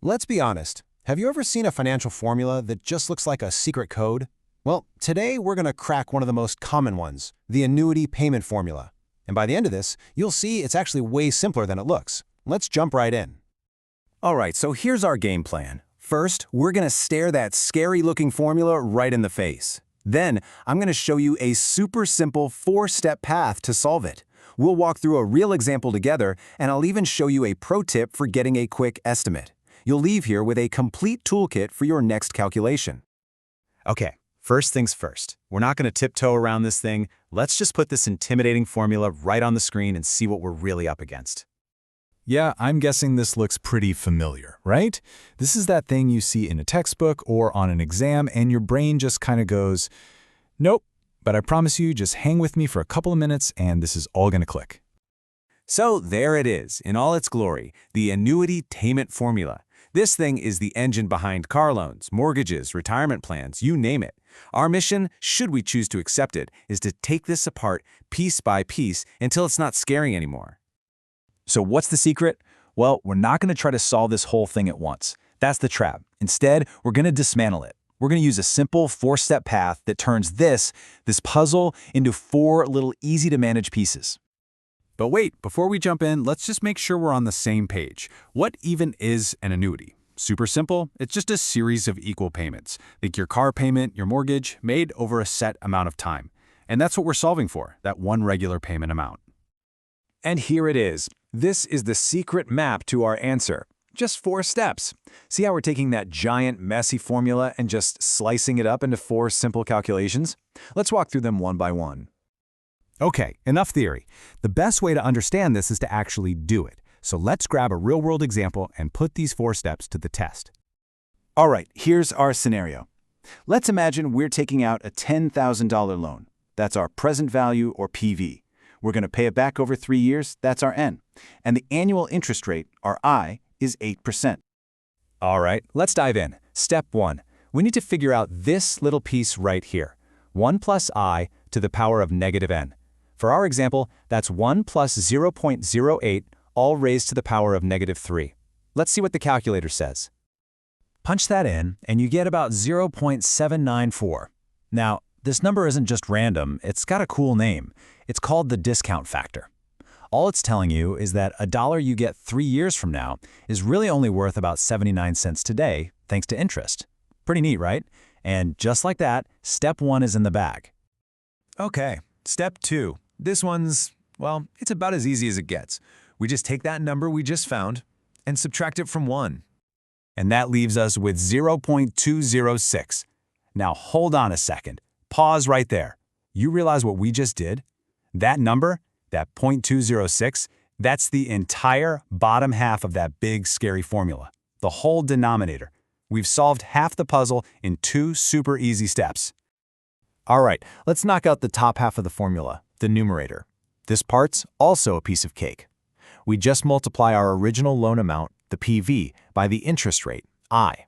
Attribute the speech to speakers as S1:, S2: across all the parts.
S1: Let's be honest. Have you ever seen a financial formula that just looks like a secret code? Well, today we're going to crack one of the most common ones, the annuity payment formula. And by the end of this, you'll see it's actually way simpler than it looks. Let's jump right in.
S2: All right, so here's our game plan. First, we're going to stare that scary-looking formula right in the face. Then, I'm going to show you a super simple 4-step path to solve it. We'll walk through a real example together, and I'll even show you a pro tip for getting a quick estimate. You'll leave here with a complete toolkit for your next calculation.
S3: Okay, first things first. We're not going to tiptoe around this thing. Let's just put this intimidating formula right on the screen and see what we're really up against.
S4: Yeah, I'm guessing this looks pretty familiar, right? This is that thing you see in a textbook or on an exam and your brain just kind of goes, nope, but I promise you, just hang with me for a couple of minutes and this is all going to click.
S3: So there it is, in all its glory, the annuity payment formula. This thing is the engine behind car loans, mortgages, retirement plans, you name it. Our mission, should we choose to accept it, is to take this apart piece by piece until it's not scary anymore.
S4: So what's the secret? Well, we're not going to try to solve this whole thing at once. That's the trap. Instead, we're going to dismantle it. We're going to use a simple 4-step path that turns this puzzle into 4 little easy-to-manage pieces.
S3: But wait, before we jump in, let's just make sure we're on the same page. What even is an annuity? Super simple, it's just a series of equal payments. Think your car payment, your mortgage, made over a set amount of time. And that's what we're solving for, that one regular payment amount.
S2: And here it is. This is the secret map to our answer. Just 4 steps. See how we're taking that giant, messy formula and just slicing it up into 4 simple calculations? Let's walk through them one by one.
S4: Okay, enough theory. The best way to understand this is to actually do it. So let's grab a real-world example and put these 4 steps to the test.
S2: All right, here's our scenario. Let's imagine we're taking out a $10,000 loan. That's our present value, or PV. We're going to pay it back over 3 years, that's our N. And the annual interest rate, our I, is 8%.
S4: All right, let's dive in. Step 1. We need to figure out this little piece right here. 1 plus I to the power of negative N. For our example, that's 1 plus 0.08, all raised to the power of negative 3. Let's see what the calculator says. Punch that in, and you get about 0.794. Now, this number isn't just random, it's got a cool name. It's called the discount factor. All it's telling you is that a dollar you get 3 years from now is really only worth about 79 cents today, thanks to interest. Pretty neat, right? And just like that, step 1 is in the bag.
S3: Okay, step 2. This one's, well, it's about as easy as it gets. We just take that number we just found and subtract it from 1.
S4: And that leaves us with 0.206. Now hold on a second. Pause right there. You realize what we just did? That number, that 0.206, that's the entire bottom half of that big, scary formula. The whole denominator. We've solved half the puzzle in 2 super easy steps. All right, let's knock out the top half of the formula, the numerator. This part's also a piece of cake. We just multiply our original loan amount, the PV, by the interest rate, I.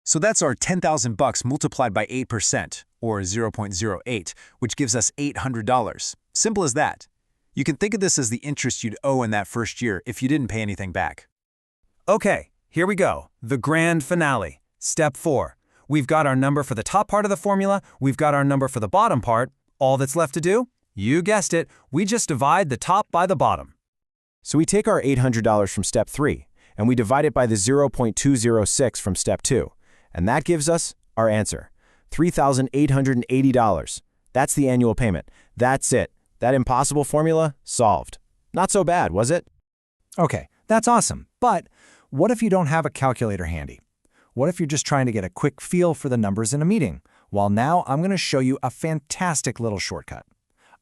S3: So that's our $10,000 multiplied by 8%, or 0.08, which gives us $800. Simple as that. You can think of this as the interest you'd owe in that first year if you didn't pay anything back.
S2: Okay, here we go. The grand finale. Step 4. We've got our number for the top part of the formula, we've got our number for the bottom part. All that's left to do? You guessed it, we just divide the top by the bottom.
S1: So we take our $800 from step 3, and we divide it by the 0.206 from step 2. And that gives us our answer, $3,880. That's the annual payment. That's it. That impossible formula, solved. Not so bad, was it?
S4: Okay, that's awesome. But what if you don't have a calculator handy? What if you're just trying to get a quick feel for the numbers in a meeting? Well, now I'm going to show you a fantastic little shortcut.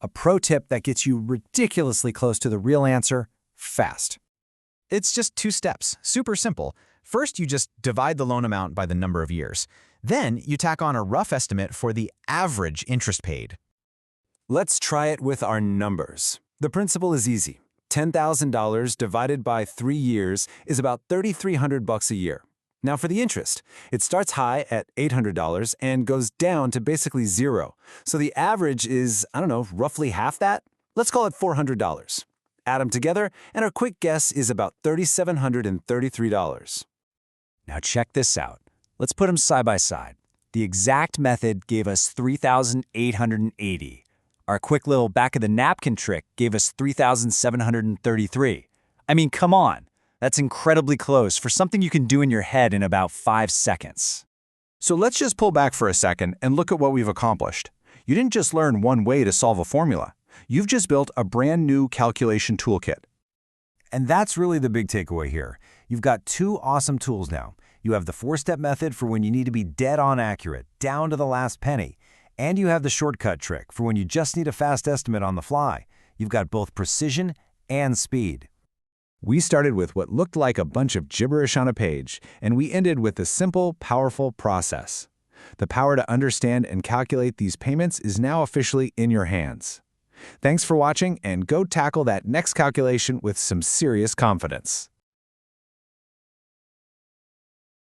S4: A pro tip that gets you ridiculously close to the real answer, fast.
S5: It's just 2 steps, super simple. First, you just divide the loan amount by the number of years. Then, you tack on a rough estimate for the average interest paid.
S2: Let's try it with our numbers. The principle is easy. $10,000 divided by 3 years is about $3,300 a year. Now for the interest, it starts high at $800 and goes down to basically 0. So the average is, I don't know, roughly half that? Let's call it $400. Add them together, and our quick guess is about $3,733.
S3: Now check this out. Let's put them side by side. The exact method gave us 3,880. Our quick little back of the napkin trick gave us 3,733. I mean, come on. That's incredibly close for something you can do in your head in about 5 seconds.
S1: So let's just pull back for a second and look at what we've accomplished. You didn't just learn one way to solve a formula. You've just built a brand new calculation toolkit.
S2: And that's really the big takeaway here. You've got two awesome tools now. You have the 4-step method for when you need to be dead on accurate, down to the last penny. And you have the shortcut trick for when you just need a fast estimate on the fly. You've got both precision and speed.
S4: We started with what looked like a bunch of gibberish on a page, and we ended with a simple, powerful process. The power to understand and calculate these payments is now officially in your hands. Thanks for watching, and go tackle that next calculation with some serious confidence.